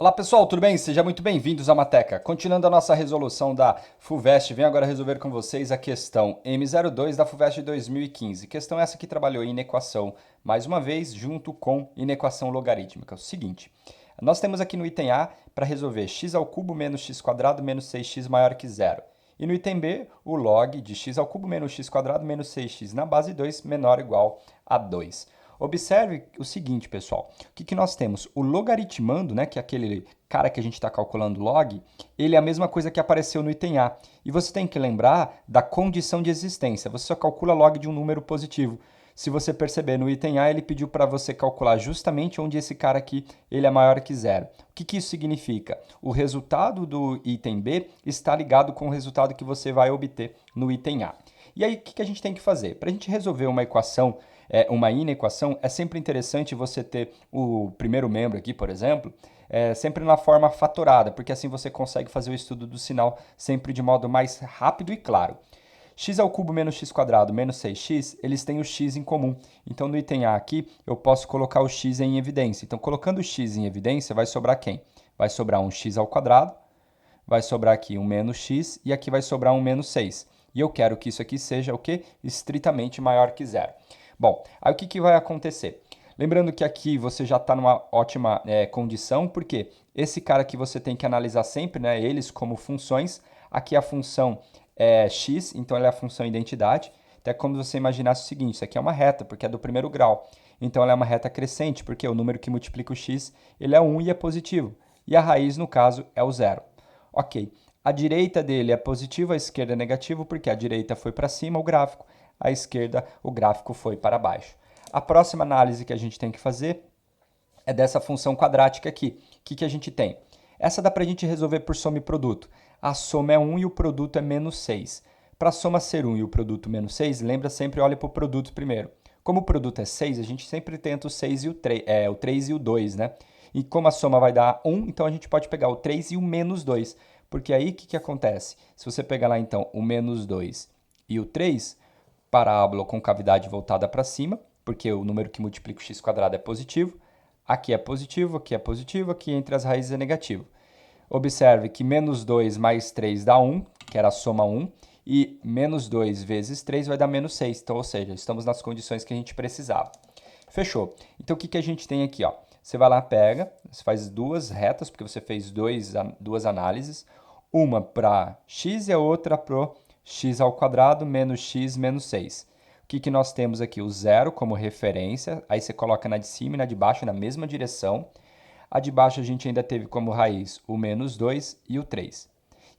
Olá pessoal, tudo bem? Sejam muito bem-vindos à Mateca. Continuando a nossa resolução da FUVEST, venho agora resolver com vocês a questão M02 da FUVEST de 2015. Questão essa que trabalhou em inequação, mais uma vez, junto com inequação logarítmica. O seguinte, nós temos aqui no item A para resolver x ao cubo menos x quadrado menos 6x maior que zero. E no item B, o log de x ao cubo menos x quadrado menos 6x na base 2 menor ou igual a 2. Observe o seguinte, pessoal. O que nós temos? O logaritmando, né, que é aquele cara que a gente está calculando log, ele é a mesma coisa que apareceu no item A. E você tem que lembrar da condição de existência. Você só calcula log de um número positivo. Se você perceber, no item A, ele pediu para você calcular justamente onde esse cara aqui ele é maior que zero. O que isso significa? O resultado do item B está ligado com o resultado que você vai obter no item A. E aí, o que a gente tem que fazer? Para a gente resolver uma equação, uma inequação, é sempre interessante você ter o primeiro membro aqui, por exemplo, sempre na forma fatorada, porque assim você consegue fazer o estudo do sinal sempre de modo mais rápido e claro. X ao cubo menos x quadrado menos 6x, eles têm o x em comum. Então, no item A aqui, eu posso colocar o x em evidência. Então, colocando o x em evidência, vai sobrar quem? Vai sobrar um x ao quadrado, vai sobrar aqui um menos x e aqui vai sobrar um menos 6. E eu quero que isso aqui seja o quê? Estritamente maior que zero. Bom, aí o que vai acontecer? Lembrando que aqui você já está numa ótima condição, porque esse cara que você tem que analisar sempre, né, eles como funções, aqui a função é x, então ela é a função identidade. Então é como se você imaginasse o seguinte, isso aqui é uma reta, porque é do primeiro grau. Então ela é uma reta crescente, porque o número que multiplica o x, ele é 1 e é positivo. E a raiz, no caso, é o zero. Ok, a direita dele é positiva, a esquerda é negativo, porque a direita foi para cima, o gráfico, a esquerda, o gráfico foi para baixo. A próxima análise que a gente tem que fazer é dessa função quadrática aqui. O que a gente tem? Essa dá para a gente resolver por soma e produto. A soma é 1 e o produto é menos 6. Para a soma ser 1 e o produto menos 6, lembra sempre, olha para o produto primeiro. Como o produto é 6, a gente sempre tenta o 6 e o 3, o 3 e o 2, né? E como a soma vai dar 1, então a gente pode pegar o 3 e o menos 2. Porque aí o que acontece? Se você pegar lá então o menos 2 e o 3, parábola com cavidade voltada para cima, porque o número que multiplica o x quadrado é positivo, aqui é positivo, aqui é positivo, aqui entre as raízes é negativo. Observe que menos 2 mais 3 dá 1, que era a soma 1, e menos 2 vezes 3 vai dar menos 6. Então, ou seja, estamos nas condições que a gente precisava. Fechou. Então, o que a gente tem aqui? Ó? Você vai lá, pega, você faz duas retas, porque você fez duas análises, uma para x e a outra para x ao quadrado menos x menos 6. O que nós temos aqui? O zero como referência, aí você coloca na de cima e na de baixo na mesma direção. A de baixo a gente ainda teve como raiz o menos 2 e o 3.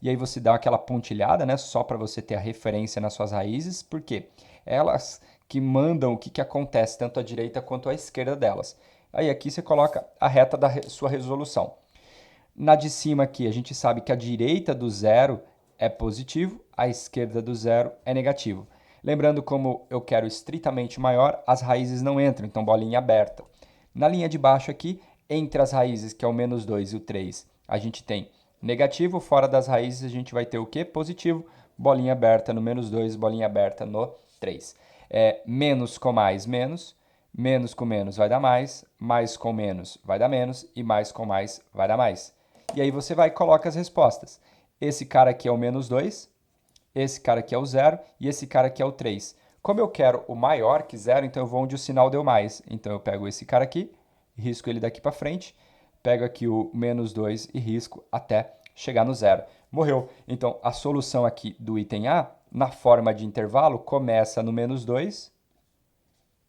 E aí você dá aquela pontilhada, né, só para você ter a referência nas suas raízes, porque elas que mandam o que acontece tanto à direita quanto à esquerda delas. Aí aqui você coloca a reta da sua resolução. Na de cima aqui, a gente sabe que a direita do zero é positivo, a esquerda do zero é negativo. Lembrando, como eu quero estritamente maior, as raízes não entram, então bolinha aberta. Na linha de baixo aqui, entre as raízes, que é o menos 2 e o 3, a gente tem negativo, fora das raízes a gente vai ter o quê? Positivo, bolinha aberta no menos 2, bolinha aberta no 3. Menos com mais, menos com menos vai dar mais com menos vai dar menos e mais com mais vai dar mais. E aí você vai e coloca as respostas. Esse cara aqui é o menos 2, esse cara aqui é o 0 e esse cara aqui é o 3. Como eu quero o maior que 0, então eu vou onde o sinal deu mais. Então eu pego esse cara aqui, risco ele daqui para frente, pego aqui o menos 2 e risco até chegar no 0. Morreu. Então a solução aqui do item A, na forma de intervalo, começa no menos 2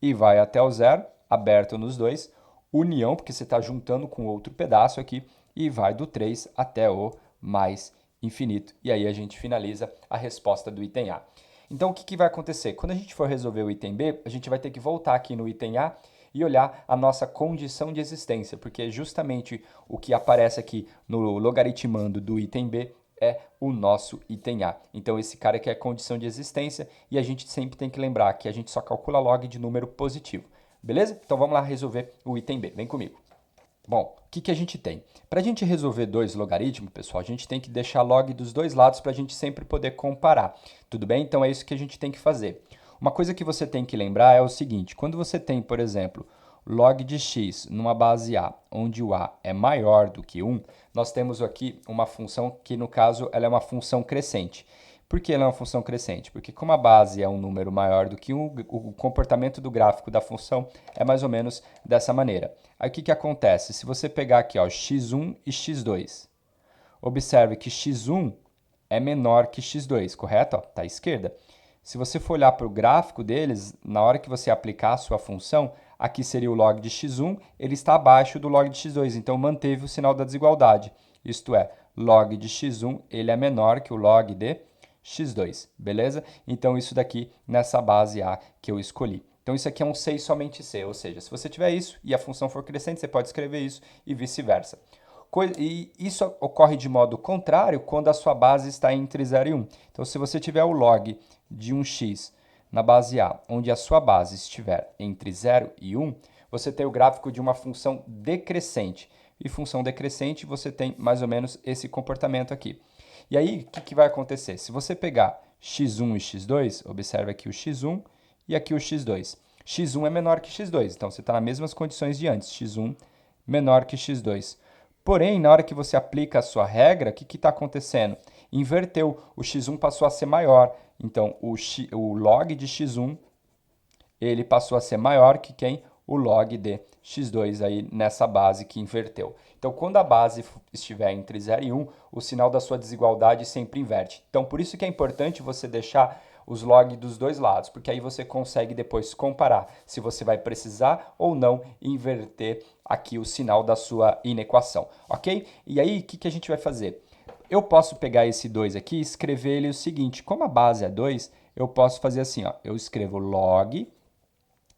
e vai até o 0, aberto nos dois, união, porque você está juntando com outro pedaço aqui, e vai do 3 até o mais infinito. E aí a gente finaliza a resposta do item A. Então, o que vai acontecer? Quando a gente for resolver o item B, a gente vai ter que voltar aqui no item A e olhar a nossa condição de existência, porque justamente o que aparece aqui no logaritmando do item B é o nosso item A. Então, esse cara aqui é a condição de existência e a gente sempre tem que lembrar que a gente só calcula log de número positivo. Beleza? Então, vamos lá resolver o item B. Vem comigo. Bom, o que a gente tem? Para a gente resolver dois logaritmos, pessoal, a gente tem que deixar log dos dois lados para a gente sempre poder comparar. Tudo bem? Então, é isso que a gente tem que fazer. Uma coisa que você tem que lembrar é o seguinte, quando você tem, por exemplo, log de x numa base A, onde o A é maior do que 1, nós temos aqui uma função que, no caso, ela é uma função crescente. Por que ela é uma função crescente? Porque como a base é um número maior do que 1, o comportamento do gráfico da função é mais ou menos dessa maneira. Aí o que, que acontece? Se você pegar aqui ó, x1 e x2, observe que x1 é menor que x2, correto? Está à esquerda. Se você for olhar para o gráfico deles, na hora que você aplicar a sua função, aqui seria o log de x1, ele está abaixo do log de x2, então manteve o sinal da desigualdade. Isto é, log de x1 ele é menor que o log de x2, beleza? Então isso daqui nessa base A que eu escolhi. Então isso aqui é um C e somente C, ou seja, se você tiver isso e a função for crescente, você pode escrever isso e vice-versa. E isso ocorre de modo contrário quando a sua base está entre 0 e 1. Então, se você tiver o log de 1x na base A, onde a sua base estiver entre 0 e 1, você tem o gráfico de uma função decrescente. E função decrescente, você tem mais ou menos esse comportamento aqui. E aí, o que vai acontecer? Se você pegar x1 e x2, observe aqui o x1 e aqui o x2. x1 é menor que x2, então você está nas mesmas condições de antes, x1 menor que x2. Porém, na hora que você aplica a sua regra, o que está acontecendo? Inverteu, o x1 passou a ser maior. Então, o log de x1 ele passou a ser maior que quem? O log de x2 aí nessa base que inverteu. Então, quando a base estiver entre 0 e 1, o sinal da sua desigualdade sempre inverte. Então, por isso que é importante você deixar os log dos dois lados, porque aí você consegue depois comparar se você vai precisar ou não inverter aqui o sinal da sua inequação, ok? E aí, o que a gente vai fazer? Eu posso pegar esse 2 aqui e escrever ele o seguinte, como a base é 2, eu posso fazer assim, ó, eu escrevo log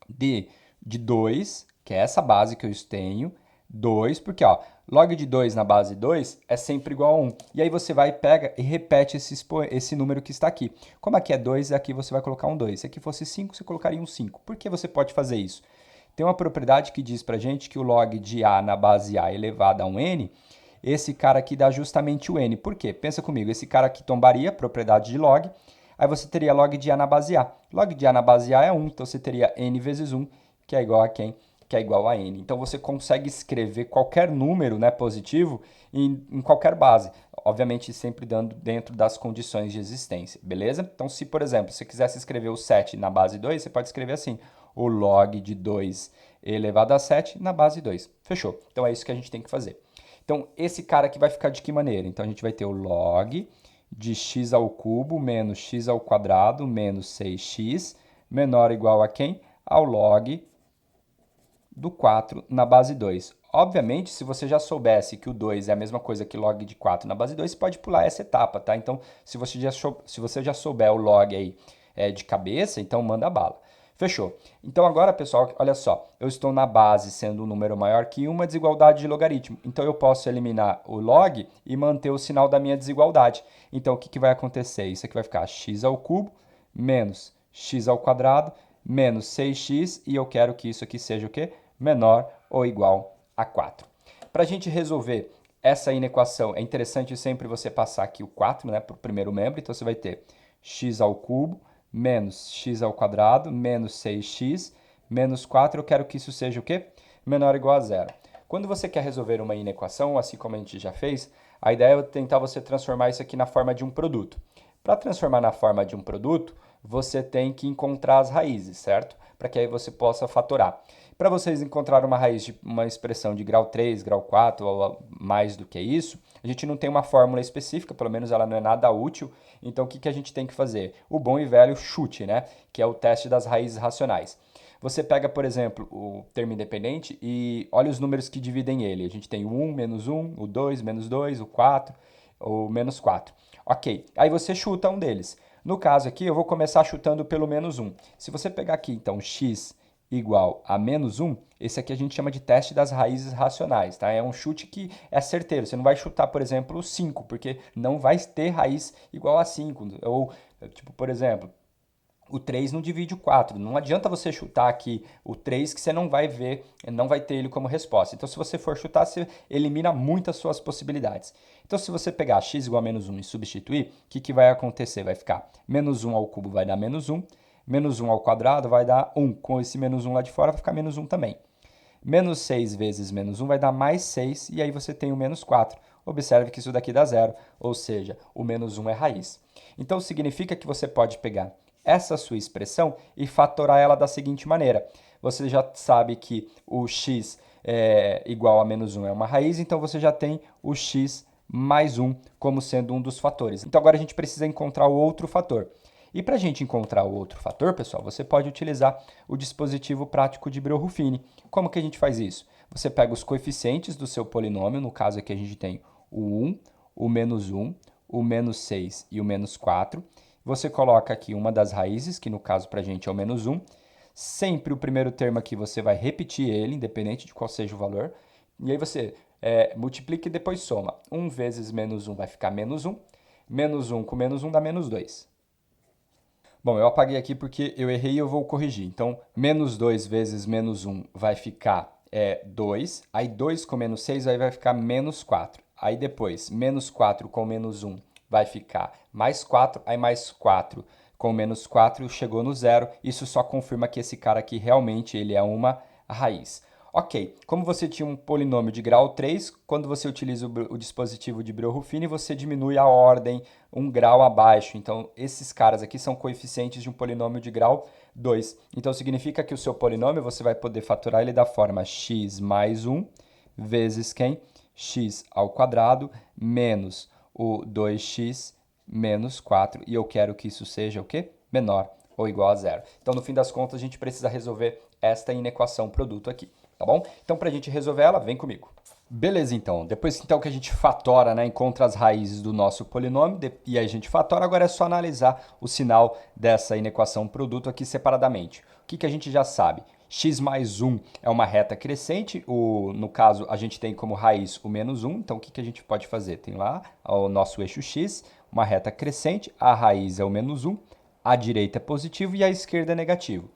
de 2, que é essa base que eu tenho, 2, porque ó, log de 2 na base 2 é sempre igual a 1. E aí você vai, pega e repete esse número que está aqui. Como aqui é 2, aqui você vai colocar um 2. Se aqui fosse 5, você colocaria um 5. Por que você pode fazer isso? Tem uma propriedade que diz pra gente que o log de A na base A elevado a um n, esse cara aqui dá justamente o n. Por quê? Pensa comigo, esse cara aqui tombaria, propriedade de log, aí você teria log de A na base A. Log de A na base A é 1, então você teria n vezes 1, que é igual a quem? Que é igual a n. Então você consegue escrever qualquer número, né, positivo em qualquer base. Obviamente sempre dando dentro das condições de existência, beleza? Então se, por exemplo, você quisesse escrever o 7 na base 2, você pode escrever assim, o log de 2 elevado a 7 na base 2. Fechou? Então é isso que a gente tem que fazer. Então esse cara aqui vai ficar de que maneira? Então a gente vai ter o log de x ao cubo menos x ao quadrado menos 6x menor ou igual a quem? Ao log do 4 na base 2. Obviamente, se você já soubesse que o 2 é a mesma coisa que log de 4 na base 2, você pode pular essa etapa, tá? Então, se você já souber o log aí de cabeça, então manda bala. Fechou. Então agora, pessoal, olha só, eu estou na base sendo um número maior que uma desigualdade de logaritmo. Então eu posso eliminar o log e manter o sinal da minha desigualdade. Então o que vai acontecer? Isso aqui vai ficar x ao cubo menos x ao quadrado menos 6x e eu quero que isso aqui seja o quê? Menor ou igual a 4. Para a gente resolver essa inequação, é interessante sempre você passar aqui o 4, né, para o primeiro membro. Então você vai ter x ao cubo menos x ao quadrado, menos 6x, menos 4, eu quero que isso seja o quê? Menor ou igual a zero. Quando você quer resolver uma inequação, assim como a gente já fez, a ideia é tentar você transformar isso aqui na forma de um produto. Para transformar na forma de um produto, você tem que encontrar as raízes, certo? Para que aí você possa fatorar. Para vocês encontrarem uma raiz de uma expressão de grau 3, grau 4 ou mais do que isso, a gente não tem uma fórmula específica, pelo menos ela não é nada útil. Então, o que a gente tem que fazer? O bom e velho chute, né? Que é o teste das raízes racionais. Você pega, por exemplo, o termo independente e olha os números que dividem ele. A gente tem o 1, menos 1, o 2, menos 2, o 4, o menos 4. Ok, aí você chuta um deles. No caso aqui, eu vou começar chutando pelo menos 1. Se você pegar aqui, então, x igual a menos 1, esse aqui a gente chama de teste das raízes racionais, tá? É um chute que é certeiro. Você não vai chutar, por exemplo, o 5, porque não vai ter raiz igual a 5. Ou, tipo, por exemplo, o 3 não divide o 4. Não adianta você chutar aqui o 3 que você não vai ver, não vai ter ele como resposta. Então, se você for chutar, você elimina muitas suas possibilidades. Então, se você pegar x igual a menos 1 e substituir, o que vai acontecer? Vai ficar menos 1 ao cubo vai dar menos 1, menos 1 ao quadrado vai dar 1. Com esse menos 1 lá de fora vai ficar menos 1 também. Menos 6 vezes menos 1 vai dar mais 6, e aí você tem o menos 4. Observe que isso daqui dá zero, ou seja, o menos 1 é raiz. Então, significa que você pode pegar essa sua expressão e fatorar ela da seguinte maneira. Você já sabe que o x igual a menos 1 é uma raiz, então você já tem o x mais 1 como sendo um dos fatores. Então, agora a gente precisa encontrar o outro fator. E para a gente encontrar o outro fator, pessoal, você pode utilizar o dispositivo prático de Breuer-Ruffini. Como que a gente faz isso? Você pega os coeficientes do seu polinômio, no caso aqui a gente tem o 1, o menos 1, o menos 6 e o menos 4. Você coloca aqui uma das raízes, que no caso para a gente é o menos 1. Sempre o primeiro termo aqui você vai repetir ele, independente de qual seja o valor. E aí você multiplica e depois soma. 1 vezes menos 1 vai ficar menos 1. Menos 1 com menos 1 dá menos 2. Bom, eu apaguei aqui porque eu errei e eu vou corrigir. Então, menos 2 vezes menos 1 vai ficar 2. Aí 2 com menos 6 aí vai ficar menos 4. Aí depois, menos 4 com menos 1 vai ficar mais 4. Aí mais 4 com menos 4 chegou no zero. Isso só confirma que esse cara aqui realmente ele é uma raiz. Ok, como você tinha um polinômio de grau 3, quando você utiliza o dispositivo de Breuer-Ruffini, você diminui a ordem um grau abaixo. Então, esses caras aqui são coeficientes de um polinômio de grau 2. Então, significa que o seu polinômio você vai poder fatorar ele da forma x mais 1 vezes quem? X ao quadrado menos o 2x menos 4. E eu quero que isso seja o quê? Menor ou igual a zero. Então, no fim das contas, a gente precisa resolver esta inequação produto aqui. Tá bom? Então, para a gente resolver ela, vem comigo. Beleza, então. Depois então que a gente fatora, né, encontra as raízes do nosso polinômio e a gente fatora, agora é só analisar o sinal dessa inequação produto aqui separadamente. O que a gente já sabe? X mais 1 é uma reta crescente, no caso a gente tem como raiz o menos 1, então o que a gente pode fazer? Tem lá o nosso eixo x, uma reta crescente, a raiz é o menos 1, a direita é positivo e a esquerda é negativo.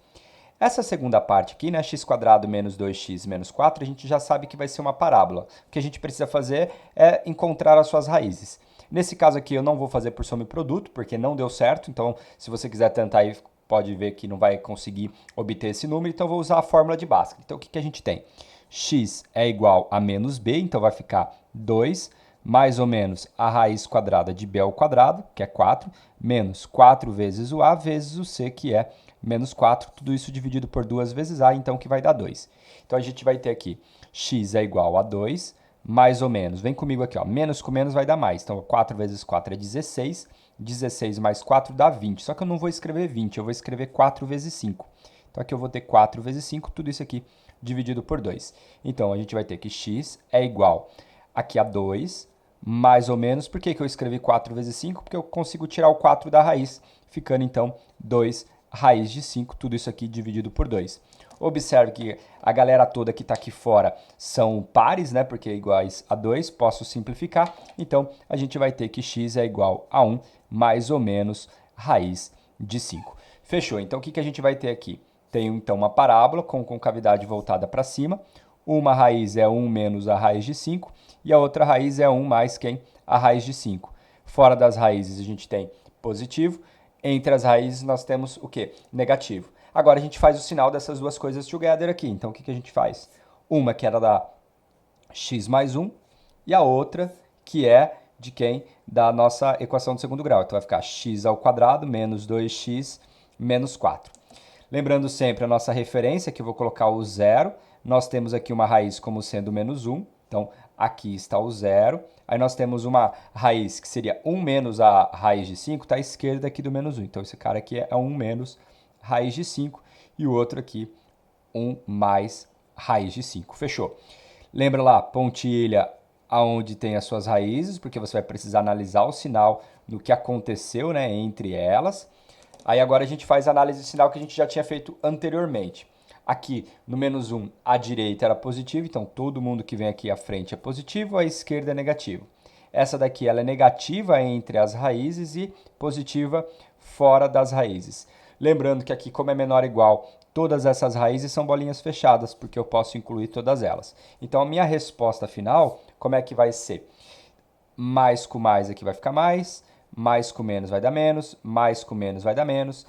Essa segunda parte aqui, né, x² menos 2x menos 4, a gente já sabe que vai ser uma parábola. O que a gente precisa fazer é encontrar as suas raízes. Nesse caso aqui eu não vou fazer por soma e produto, porque não deu certo, então se você quiser tentar aí, pode ver que não vai conseguir obter esse número, então eu vou usar a fórmula de Bhaskara. Então o que a gente tem? X é igual a menos b, então vai ficar 2 mais ou menos a raiz quadrada de b ao quadrado, que é 4, menos 4 vezes o a vezes o c, que é menos 4, tudo isso dividido por 2 vezes a, então que vai dar 2. Então a gente vai ter aqui x é igual a 2, mais ou menos, vem comigo aqui, ó, menos com menos vai dar mais, então 4 vezes 4 é 16, 16 mais 4 dá 20, só que eu não vou escrever 20, eu vou escrever 4 vezes 5. Então aqui eu vou ter 4 vezes 5, tudo isso aqui dividido por 2. Então a gente vai ter que x é igual aqui a 2, mais ou menos, por que eu escrevi 4 vezes 5? Porque eu consigo tirar o 4 da raiz, ficando então 2 raiz de 5, tudo isso aqui dividido por 2. Observe que a galera toda que está aqui fora são pares, né? Porque iguais a 2, posso simplificar. Então, a gente vai ter que x é igual a 1, mais ou menos raiz de 5. Fechou? Então, o que a gente vai ter aqui? Tenho, então, uma parábola com concavidade voltada para cima. Uma raiz é 1 menos a raiz de 5 e a outra raiz é 1 mais quem? A raiz de 5. Fora das raízes, a gente tem positivo. Entre as raízes nós temos o quê? Negativo. Agora a gente faz o sinal dessas duas coisas together aqui. Então o que a gente faz? Uma que era da x mais 1 e a outra que é de quem? Da nossa equação do segundo grau. Então vai ficar x ao quadrado menos 2x menos 4. Lembrando sempre a nossa referência, que eu vou colocar o zero. Nós temos aqui uma raiz como sendo menos 1. Então aqui está o zero. Aí nós temos uma raiz que seria 1 menos a raiz de 5, está à esquerda aqui do menos 1. Então, esse cara aqui é 1 menos raiz de 5 e o outro aqui 1 mais raiz de 5. Fechou? Lembra lá, pontilha aonde tem as suas raízes, porque você vai precisar analisar o sinal do que aconteceu, né, entre elas. Aí agora a gente faz a análise de sinal que a gente já tinha feito anteriormente. Aqui no menos 1, a direita era positiva, então todo mundo que vem aqui à frente é positivo, a esquerda é negativo. Essa daqui ela é negativa entre as raízes e positiva fora das raízes. Lembrando que aqui, como é menor ou igual, todas essas raízes são bolinhas fechadas, porque eu posso incluir todas elas. Então a minha resposta final, como é que vai ser? Mais com mais aqui vai ficar mais com menos vai dar mais com menos vai dar menos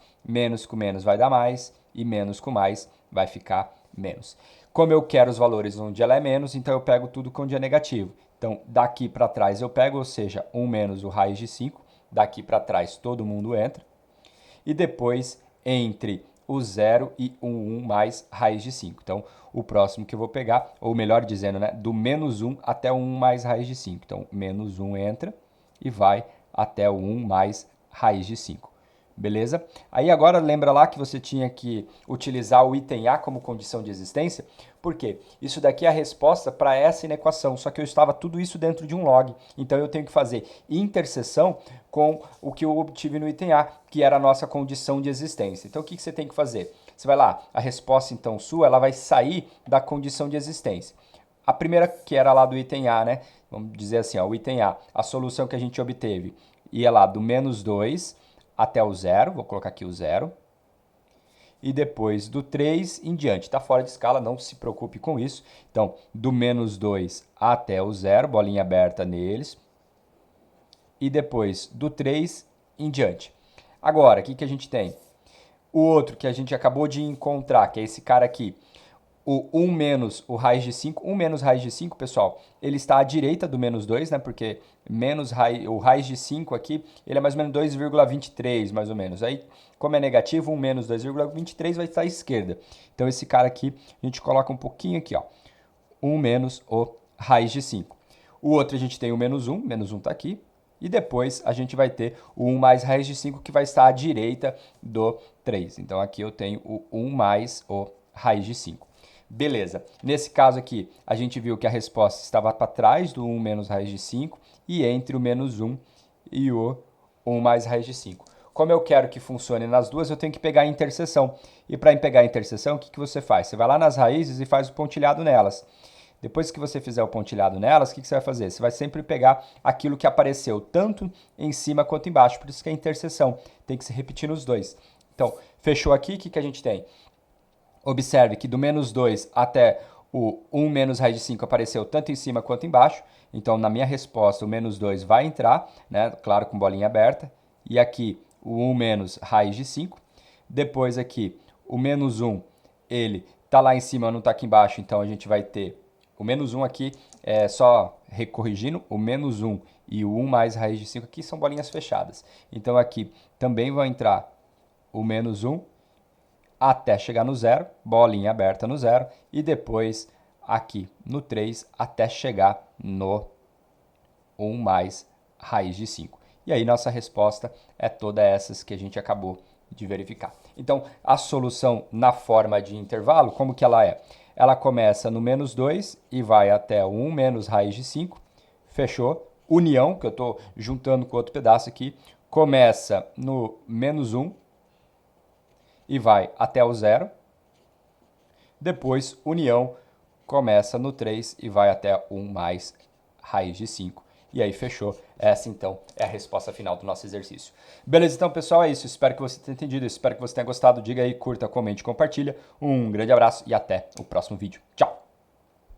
com menos vai dar mais, e menos com mais vai ficar menos. Como eu quero os valores onde ela é menos, então eu pego tudo onde é negativo. Então, daqui para trás eu pego, ou seja, 1 menos o raiz de 5. Daqui para trás todo mundo entra. E depois, entre o 0 e o 1 mais raiz de 5. Então, o próximo que eu vou pegar, ou melhor dizendo, né, do menos 1 até o 1 mais raiz de 5. Então, menos 1 entra e vai até o 1 mais raiz de 5. Beleza? Aí agora lembra lá que você tinha que utilizar o item A como condição de existência? Por quê? Isso daqui é a resposta para essa inequação, só que eu estava tudo isso dentro de um log. Então eu tenho que fazer interseção com o que eu obtive no item A, que era a nossa condição de existência. Então o que você tem que fazer? Você vai lá, a resposta então sua, ela vai sair da condição de existência. A primeira que era lá do item A, né? Vamos dizer assim, ó, o item A, a solução que a gente obteve ia lá do menos 2 até o 0, vou colocar aqui o 0, e depois do 3 em diante. Está fora de escala, não se preocupe com isso. Então, do menos 2 até o 0, bolinha aberta neles, e depois do 3 em diante. Agora, o que a gente tem? O outro que a gente acabou de encontrar, que é esse cara aqui, o 1 menos o raiz de 5, 1 menos raiz de 5, pessoal, ele está à direita do menos 2, né? Porque o raiz de 5 aqui, ele é mais ou menos 2,23, mais ou menos. Aí, como é negativo, 1 menos 2,23 vai estar à esquerda. Então, esse cara aqui, a gente coloca um pouquinho aqui, ó. 1 menos o raiz de 5. O outro a gente tem o menos 1 está aqui. E depois a gente vai ter o 1 mais raiz de 5, que vai estar à direita do 3. Então, aqui eu tenho o 1 mais o raiz de 5. Beleza, nesse caso aqui, a gente viu que a resposta estava para trás do 1 menos raiz de 5 e entre o menos 1 e o 1 mais raiz de 5. Como eu quero que funcione nas duas, eu tenho que pegar a interseção. E para pegar a interseção, o que você faz? Você vai lá nas raízes e faz o pontilhado nelas. Depois que você fizer o pontilhado nelas, o que você vai fazer? Você vai sempre pegar aquilo que apareceu tanto em cima quanto embaixo. Por isso que é interseção. Tem que se repetir nos dois. Então, fechou aqui, o que a gente tem? Observe que do menos 2 até o 1 menos raiz de 5 apareceu tanto em cima quanto embaixo. Então, na minha resposta, o menos 2 vai entrar, né? Claro, com bolinha aberta. E aqui, o 1 menos raiz de 5. Depois aqui, o menos 1, ele está lá em cima, não está aqui embaixo. Então, a gente vai ter o menos 1 aqui, só recorrigindo, o menos 1 e o 1 mais raiz de 5 aqui são bolinhas fechadas. Então, aqui também vai entrar o menos 1, até chegar no 0, bolinha aberta no 0, e depois aqui no 3 até chegar no 1 mais raiz de 5. E aí nossa resposta é todas essas que a gente acabou de verificar. Então, a solução na forma de intervalo, como que ela é? Ela começa no menos 2 e vai até o 1 menos raiz de 5, fechou? União, que eu estou juntando com outro pedaço aqui, começa no menos 1, e vai até o 0. Depois, união, começa no 3 e vai até 1 mais raiz de 5. E aí, fechou. Essa, então, é a resposta final do nosso exercício. Beleza? Então, pessoal, é isso. Espero que você tenha entendido. Espero que você tenha gostado. Diga aí, curta, comente, compartilha. Um grande abraço e até o próximo vídeo. Tchau!